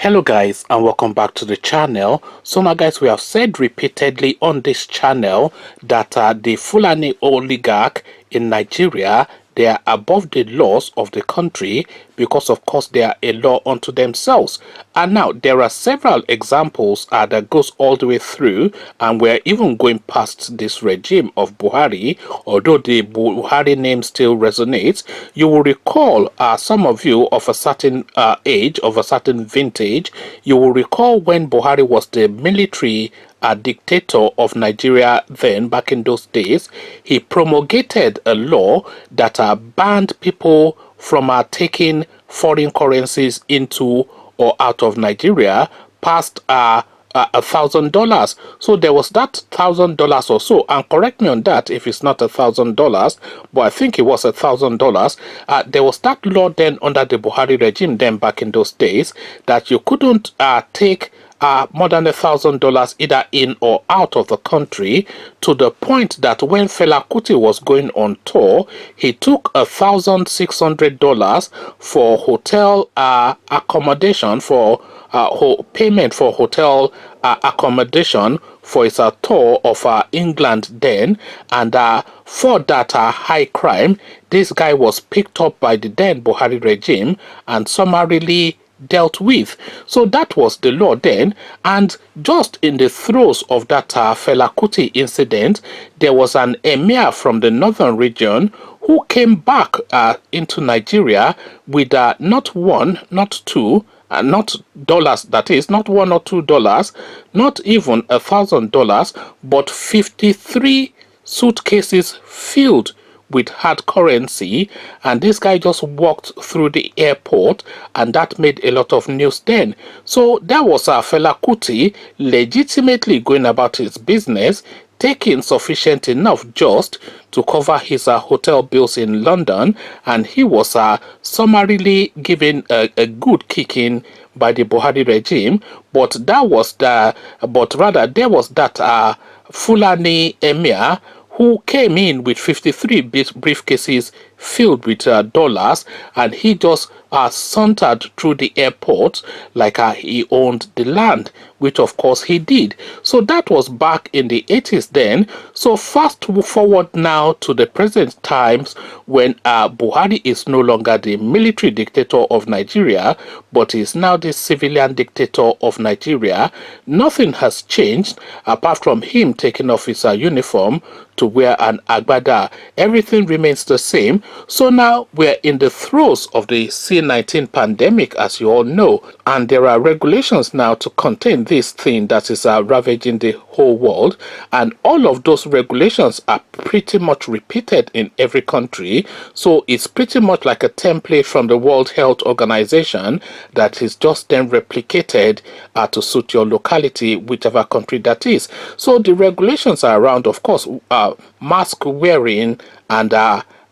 Hello guys, and welcome back to the channel. So now guys, we have said repeatedly on this channel that the Fulani oligarch in Nigeria, they are above the laws of the country because of course they are a law unto themselves. And now there are several examples that goes all the way through, and we're even going past this regime of Buhari. Although the Buhari name still resonates, you will recall, some of you of a certain age, of a certain vintage, you will recall when Buhari was the military dictator of Nigeria then, back in those days. He promulgated a law that banned people from taking foreign currencies into or out of Nigeria past $1,000. So there was that $1,000 or so, and correct me on that if it's not $1,000, but I think it was $1,000. There was that law then under the Buhari regime then back in those days that you couldn't take more than $1,000 either in or out of the country, to the point that when Fela Kuti was going on tour, he took $1,600 for hotel accommodation, for payment for hotel accommodation for his tour of England then, and for that high crime, this guy was picked up by the then Buhari regime and summarily dealt with. So that was the law then, and just in the throes of that Fela Kuti incident, there was an emir from the northern region who came back into Nigeria with not one, not two, not dollars, that is, not $1 or $2, not even $1,000, but 53 suitcases filled with hard currency, and this guy just walked through the airport, and that made a lot of news then. So that was Fela Kuti legitimately going about his business, taking sufficient enough just to cover his hotel bills in London, and he was summarily given a good kicking by the Buhari regime. But that was rather there was that Fulani emir who came in with 53 briefcases filled with dollars, and he just sauntered through the airport like he owned the land, which of course he did. So that was back in the 80s then. So fast forward now to the present times, when Buhari is no longer the military dictator of Nigeria, but is now the civilian dictator of Nigeria. Nothing has changed apart from him taking off his uniform to wear an agbada. Everything remains the same. So now we're in the throes of the CEE-19 pandemic, as you all know, and there are regulations now to contain this thing that is ravaging the whole world, and all of those regulations are pretty much repeated in every country. So it's pretty much like a template from the World Health Organization that is just then replicated to suit your locality, whichever country that is. So the regulations are around, of course, mask wearing and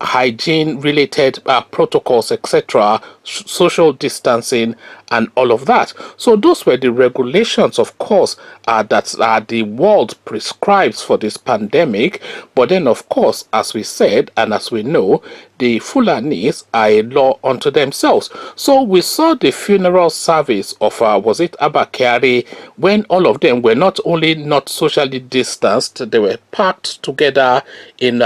hygiene related protocols, etc., social distancing, and all of that. So those were the regulations, of course, that the world prescribes for this pandemic. But then, of course, as we said and as we know, the Fulanis are a law unto themselves. So we saw the funeral service of was it Abakari, when all of them were not only not socially distanced, they were packed together in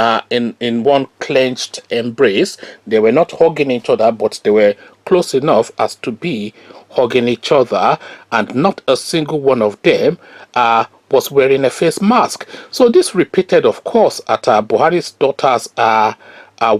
one clenched embrace. They were not hugging each other, but they were close enough as to be hugging each other, and not a single one of them was wearing a face mask. So this repeated, of course, at Buhari's daughter's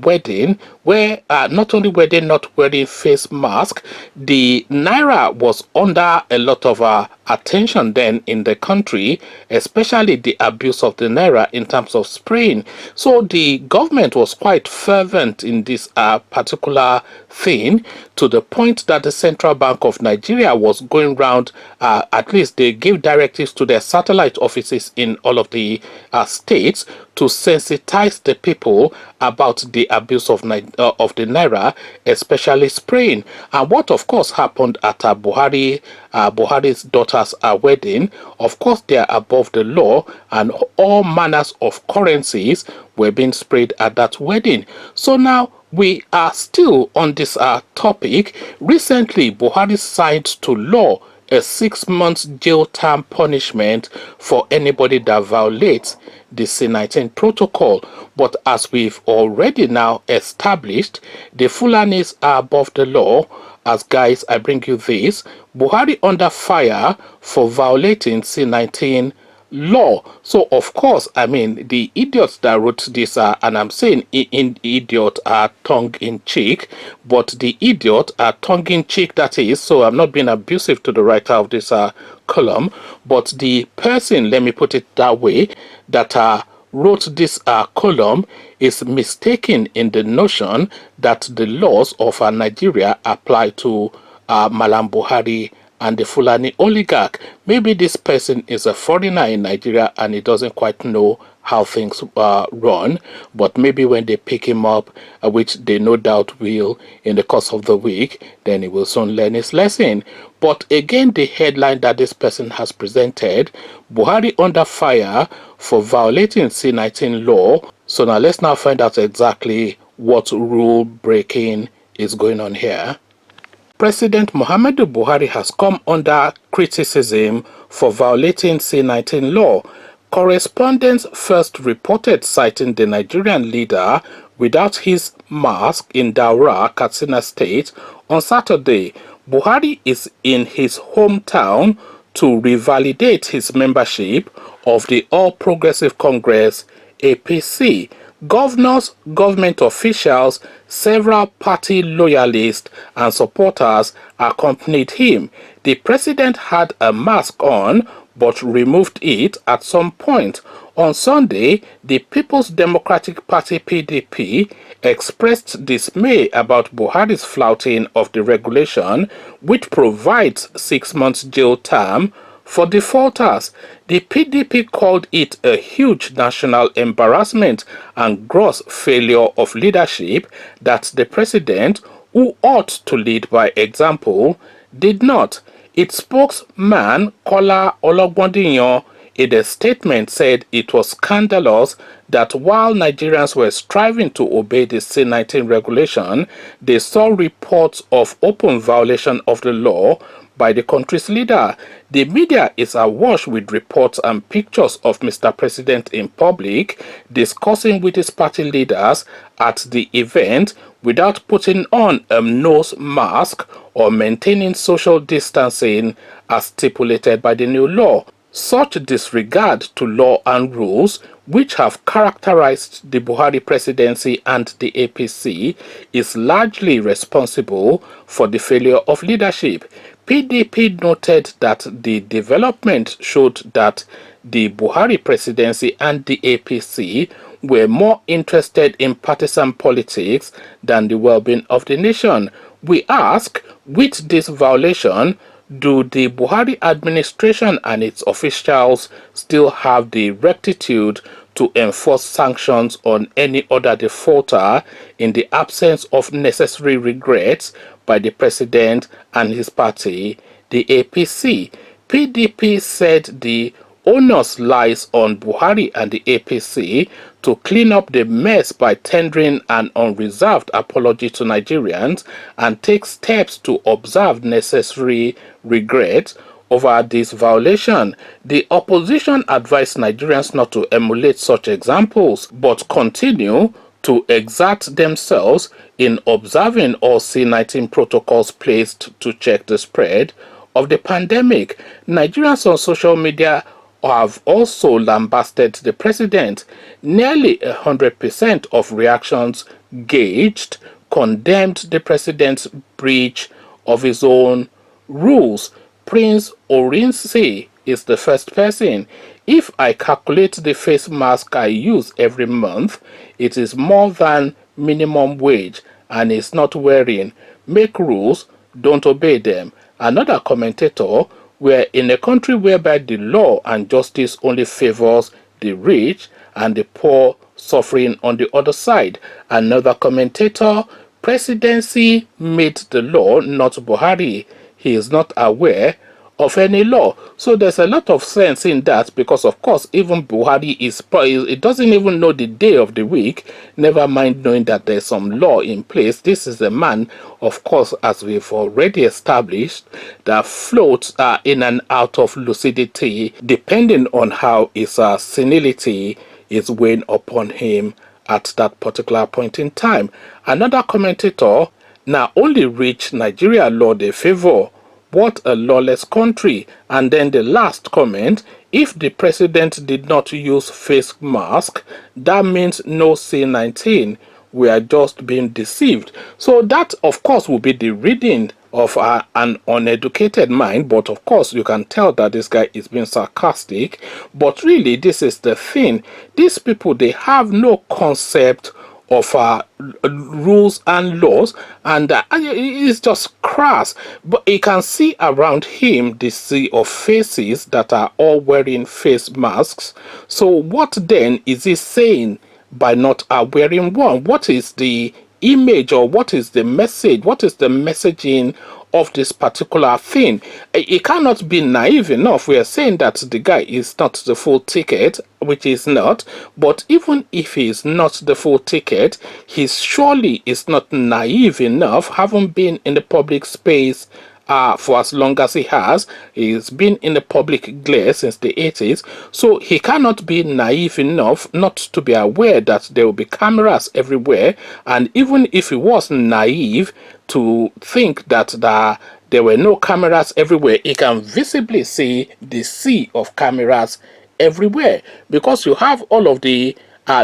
wedding, where not only were they not wearing face mask, the naira was under a lot of attention then in the country, especially the abuse of the naira in terms of spraying. So the government was quite fervent in this particular thing, to the point that the Central Bank of Nigeria was going round, at least they gave directives to their satellite offices in all of the states to sensitize the people about the abuse of the naira, especially spraying. And what of course happened at Buhari's daughter's wedding, of course they are above the law, and all manners of currencies were being sprayed at that wedding. So now We are still on this topic. Recently, Buhari signed to law a 6-month jail term punishment for anybody that violates the CEE-19 protocol. But as we've already now established, the Fulanis are above the law. As guys, I bring you this. Buhari under fire for violating CEE-19 law. So of course, I mean, the idiots that wrote this are, and I'm saying idiot are tongue-in-cheek, but the idiot are tongue-in-cheek, that is, so I'm not being abusive to the writer of this column, but the person, let me put it that way, that wrote this column is mistaken in the notion that the laws of Nigeria apply to Mallam Buhari and the Fulani oligarch. Maybe this person is a foreigner in Nigeria and he doesn't quite know how things run, but maybe when they pick him up, which they no doubt will in the course of the week, then he will soon learn his lesson. But again, the headline that this person has presented, Buhari under fire for violating CEE-19 law. So now let's now find out exactly what rule breaking is going on here. President Muhammadu Buhari has come under criticism for violating CEE-19 law. Correspondents first reported sighting the Nigerian leader without his mask in Daura, Katsina State on Saturday. Buhari is in his hometown to revalidate his membership of the All Progressive Congress APC. Governors, government officials, several party loyalists and supporters accompanied him. The president had a mask on but removed it at some point. On Sunday, the People's Democratic Party (PDP) expressed dismay about Buhari's flouting of the regulation, which provides 6 months jail term for defaulters. The PDP called it a huge national embarrassment and gross failure of leadership that the president, who ought to lead by example, did not. Its spokesman, Kola Ologbondiyan, in a statement said it was scandalous that while Nigerians were striving to obey the CEE-19 regulation, they saw reports of open violation of the law by the country's leader. The media is awash with reports and pictures of Mr. President in public discussing with his party leaders at the event without putting on a nose mask or maintaining social distancing as stipulated by the new law. Such disregard to law and rules, which have characterized the Buhari presidency and the APC, is largely responsible for the failure of leadership. PDP noted that the development showed that the Buhari presidency and the APC were more interested in partisan politics than the well-being of the nation. We ask, with this violation, do the Buhari administration and its officials still have the rectitude to enforce sanctions on any other defaulter in the absence of necessary regrets by the president and his party, the APC? PDP said the onus lies on Buhari and the APC to clean up the mess by tendering an unreserved apology to Nigerians and take steps to observe necessary regret over this violation. The opposition advised Nigerians not to emulate such examples, but continue to exert themselves in observing all CEE-19 protocols placed to check the spread of the pandemic. Nigerians on social media have also lambasted the president. Nearly 100% of reactions gauged condemned the president's breach of his own rules. Prince Orinse is the first person. If I calculate the face mask I use every month, it is more than minimum wage and is not wearing. Make rules, don't obey them. Another commentator, we're in a country whereby the law and justice only favors the rich and the poor suffering on the other side. Another commentator, presidency made the law, not Buhari. He is not aware of any law. So there's a lot of sense in that, because of course even Buhari it doesn't even know the day of the week, never mind knowing that there's some law in place. This is a man, of course, as we've already established, that floats in and out of lucidity depending on how his senility is weighing upon him at that particular point in time. Another commentator, now only rich Nigeria law they favor. What a lawless country. And then the last comment, if the president did not use face mask, that means no CEE-19. We are just being deceived. So that, of course, will be the reading of an uneducated mind, but of course you can tell that this guy is being sarcastic. But really, this is the thing. These people, they have no concept of rules and laws, and it's just crass. But you can see around him the sea of faces that are all wearing face masks. So what then is he saying by not wearing one? What is the image, or what is the message? What is the messaging of this particular thing? It cannot be naive enough. We are saying that the guy is not the full ticket, which is not. But even if he is not the full ticket, he surely is not naive enough, having been in the public space for as long as he has. He's been in the public glare since the 80s, so he cannot be naive enough not to be aware that there will be cameras everywhere. And even if he was naive to think that there were no cameras everywhere, he can visibly see the sea of cameras everywhere, because you have all of the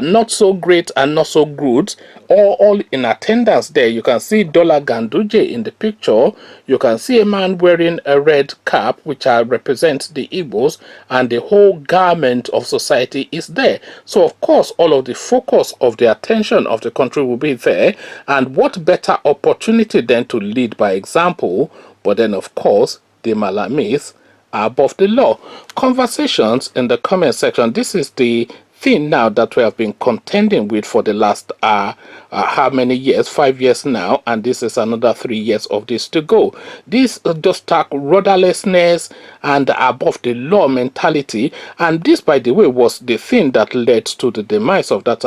not so great and not so good all in attendance there. You can see Dollar Ganduje in the picture. You can see a man wearing a red cap, which represents the Igbos, and the whole garment of society is there. So of course all of the focus of the attention of the country will be there, and what better opportunity than to lead by example? But then of course the Malamis are above the law. Conversations in the comment section. This is the thing now that we have been contending with for the last how many years? 5 years now, and this is another 3 years of this to go. This just talk rudderlessness and above the law mentality, and this, by the way, was the thing that led to the demise of that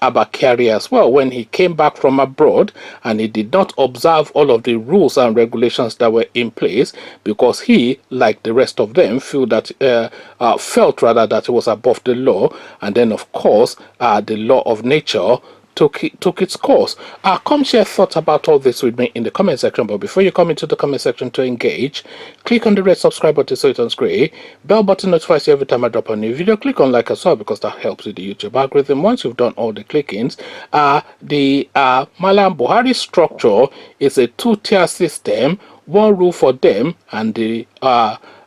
Abakari as well, when he came back from abroad and he did not observe all of the rules and regulations that were in place, because he, like the rest of them, felt that it was above the law. And then of course the law of nature took its course. Come share thoughts about all this with me in the comment section. But before you come into the comment section to engage, click on the red subscribe button so it turns gray. Bell button notifies you every time I drop a new video. Click on like as well, because that helps with the YouTube algorithm. Once you've done all the clickings, the Mallam Buhari structure is a two-tier system, one rule for them, and the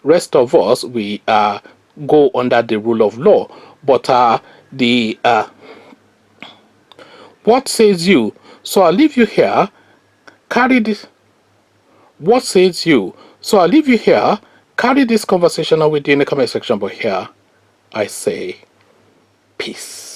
rest of us, we go under the rule of law. But what says you? So I'll leave you here. Carry this. What says you? So I'll leave you here. Carry this conversation on with you in the comment section. But here I say peace.